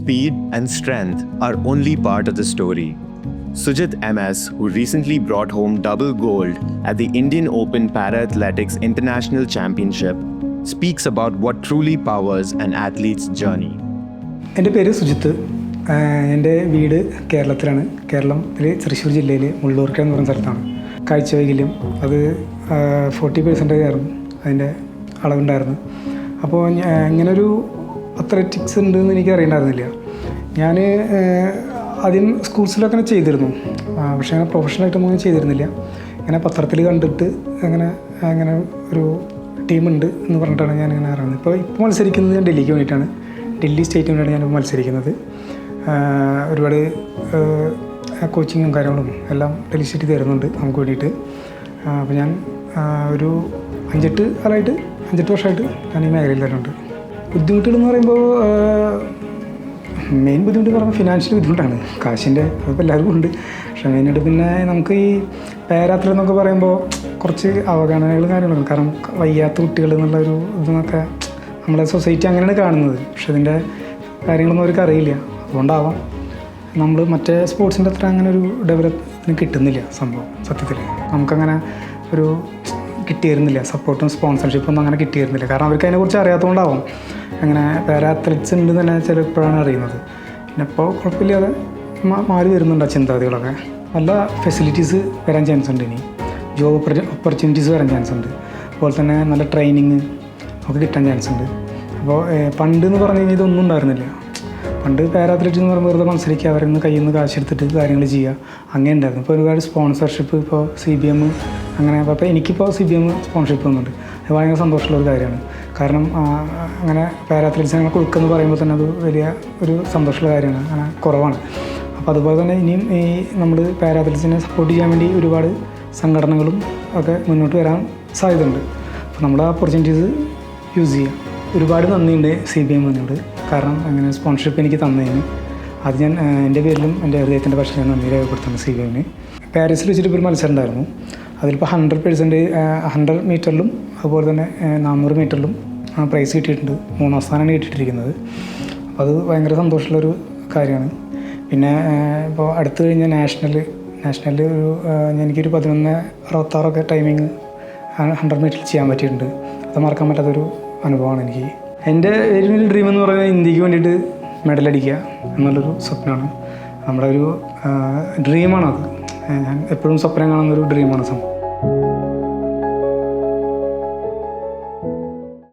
speed, and strength are only part of the story. Sujit MS, who recently brought home double gold at the Indian Open Para-Athletics International Championship, speaks about what truly powers an athlete's journey. എൻ്റെ പേര് സുജിത്ത്. എൻ്റെ വീട് കേരളത്തിലാണ്. കേരളത്തിൽ തൃശ്ശൂർ ജില്ലയിൽ മുള്ളൂർക്കര എന്ന് പറയുന്ന സ്ഥലത്താണ്. കാഴ്ചവൈകല്യം അത് 40% ആയിരുന്നു അതിൻ്റെ അളവുണ്ടായിരുന്നു. അപ്പോൾ ഇങ്ങനൊരു അത്ലറ്റിക്സ് ഉണ്ടെന്ന് എനിക്ക് അറിയണ്ടായിരുന്നില്ല. ഞാൻ ആദ്യം സ്കൂൾസിലൊക്കെ ചെയ്തിരുന്നു, പക്ഷേ അങ്ങനെ പ്രൊഫഷണലായിട്ടൊന്നും ചെയ്തിരുന്നില്ല. ഇങ്ങനെ പത്രത്തിൽ കണ്ടിട്ട് അങ്ങനെ ഒരു ടീമുണ്ട് എന്ന് പറഞ്ഞിട്ടാണ് ഞാൻ ഇങ്ങനെ അറിയുന്നത്. ഇപ്പോൾ മത്സരിക്കുന്നത് ഞാൻ ഡൽഹിക്ക് വേണ്ടിയിട്ടാണ്. ഡൽഹി സ്റ്റേറ്റിന് വേണ്ടിയാണ് ഞാൻ മത്സരിക്കുന്നത്. ഒരുപാട് കോച്ചിങ്ങും കാര്യങ്ങളും എല്ലാം ഡൽഹി സ്റ്റേറ്റ് തരുന്നുണ്ട് നമുക്ക് വേണ്ടിയിട്ട്. അപ്പോൾ ഞാൻ ഒരു 5-8 വർഷമായിട്ട് ഞാൻ ഈ മേഖലയിൽ തരുന്നുണ്ട്. ബുദ്ധിമുട്ടുകളെന്ന് പറയുമ്പോൾ മെയിൻ ബുദ്ധിമുട്ട് പറയുമ്പോൾ ഫിനാൻഷ്യൽ ബുദ്ധിമുട്ടാണ്, കാശിൻ്റെ. അതിപ്പോൾ എല്ലാവർക്കും ഉണ്ട്. പക്ഷേ മെയിനായിട്ട് പിന്നെ നമുക്ക് ഈ പാരാത്ലറ്റ് എന്നൊക്കെ പറയുമ്പോൾ കുറച്ച് അവഗണനകളും കാര്യങ്ങളുണ്ട്. കാരണം വയ്യാത്ത കുട്ടികൾ എന്നുള്ളൊരു ഇതെന്നൊക്കെ നമ്മളെ സൊസൈറ്റി അങ്ങനെയാണ് കാണുന്നത്. പക്ഷെ ഇതിൻ്റെ കാര്യങ്ങളൊന്നും അവർക്ക് അറിയില്ല. അതുകൊണ്ടാവാം നമ്മൾ മറ്റേ സ്പോർട്സിൻ്റെ അത്ര അങ്ങനെ ഒരു ഡെവലപ്മെൻറ്റ് കിട്ടുന്നില്ല സംഭവം. സത്യത്തിൽ നമുക്കങ്ങനെ ഒരു കിട്ടിയിരുന്നില്ല, സപ്പോർട്ടും സ്പോൺസർഷിപ്പൊന്നും അങ്ങനെ കിട്ടിയിരുന്നില്ല. കാരണം അവർക്ക് അതിനെക്കുറിച്ച് അറിയാത്തതുകൊണ്ടാവും. അങ്ങനെ പാരാ അത്ലറ്റ്സ് ഉണ്ട് തന്നെ ചിലപ്പോഴാണ് അറിയുന്നത്. പിന്നെ ഇപ്പോൾ കുഴപ്പമില്ലാതെ മാറി വരുന്നുണ്ട് ആ ചിന്താഗതികളൊക്കെ. നല്ല ഫെസിലിറ്റീസ് വരാൻ ചാൻസ് ഉണ്ട്. ഇനി ജോബ് ഓപ്പർച്യൂണിറ്റീസ് വരാൻ ചാൻസ് ഉണ്ട്. അതുപോലെ തന്നെ നല്ല ട്രെയിനിങ് ഒക്കെ കിട്ടാൻ ചാൻസ് ഉണ്ട്. അപ്പോൾ പണ്ട് എന്ന് പറഞ്ഞു കഴിഞ്ഞാൽ ഇതൊന്നും ഉണ്ടായിരുന്നില്ല. പണ്ട് പാരാ അത്ലറ്റ് എന്ന് പറയുമ്പോൾ വെറുതെ മത്സരിക്കുക, അവരിൽ നിന്ന് കയ്യിൽ നിന്ന് കാശെടുത്തിട്ട് കാര്യങ്ങൾ ചെയ്യുക, അങ്ങനെ ഉണ്ടായിരുന്നു. ഇപ്പോൾ ഒരുപാട് സ്പോൺസർഷിപ്പ്, ഇപ്പോൾ CBM അങ്ങനെ. അപ്പോൾ എനിക്കിപ്പോൾ CBM സ്പോൺസർഷിപ്പ് വന്നുണ്ട്. അത് ഭയങ്കര സന്തോഷമുള്ളൊരു കാര്യമാണ്. കാരണം അങ്ങനെ പാരാ അത്ലറ്റ്സിന് അങ്ങനെ കൊടുക്കുമെന്ന് പറയുമ്പോൾ തന്നെ അത് വലിയ ഒരു സന്തോഷമുള്ള കാര്യമാണ്. അങ്ങനെ കുറവാണ്. അപ്പോൾ അതുപോലെ തന്നെ ഇനിയും ഈ നമ്മൾ പാരാ അത്ലറ്റ്സിനെ സപ്പോർട്ട് ചെയ്യാൻ വേണ്ടി ഒരുപാട് സംഘടനകളും ഒക്കെ മുന്നോട്ട് വരാൻ സാധ്യതയുണ്ട്. അപ്പോൾ നമ്മൾ ആ ഓപ്പർച്യൂണിറ്റീസ് യൂസ് ചെയ്യുക. ഒരുപാട് നന്ദിയുണ്ട് CBM എന്നോട്. കാരണം അങ്ങനെ സ്പോൺസർഷിപ്പ് എനിക്ക് തന്നതിന് അത് ഞാൻ എൻ്റെ പേരിലും എൻ്റെ ഹൃദയത്തിൻ്റെ പക്ഷേ നന്ദി രേഖപ്പെടുത്തുന്നു CBMന്. പാരീസിൽ വെച്ചിട്ട് ഇപ്പോൾ ഒരു മത്സരം ഉണ്ടായിരുന്നു. അതിലിപ്പോൾ 100 മീറ്ററിലും അതുപോലെ തന്നെ 400 മീറ്ററിലും പ്രൈസ് കിട്ടിയിട്ടുണ്ട്. 3ാം സ്ഥാനമാണ് കിട്ടിയിട്ടിരിക്കുന്നത്. അപ്പോൾ അത് ഭയങ്കര സന്തോഷമുള്ളൊരു കാര്യമാണ്. പിന്നെ ഇപ്പോൾ അടുത്ത് കഴിഞ്ഞ നാഷണൽ എനിക്കൊരു 11:66 ടൈമിങ് 100 മീറ്ററിൽ ചെയ്യാൻ പറ്റിയിട്ടുണ്ട്. അത് മറക്കാൻ പറ്റാത്തൊരു അനുഭവമാണ് എനിക്ക്. എൻ്റെ ഏറ്റവും വലിയ ഡ്രീം എന്ന് പറയുന്നത് ഇന്ത്യക്ക് വേണ്ടിയിട്ട് മെഡലടിക്കുക എന്നുള്ളൊരു സ്വപ്നമാണ്. നമ്മുടെ ഒരു ഡ്രീമാണത്. ഞാൻ എപ്പോഴും സ്വപ്നം കാണുന്നൊരു ഡ്രീമാണ് സംഭവം.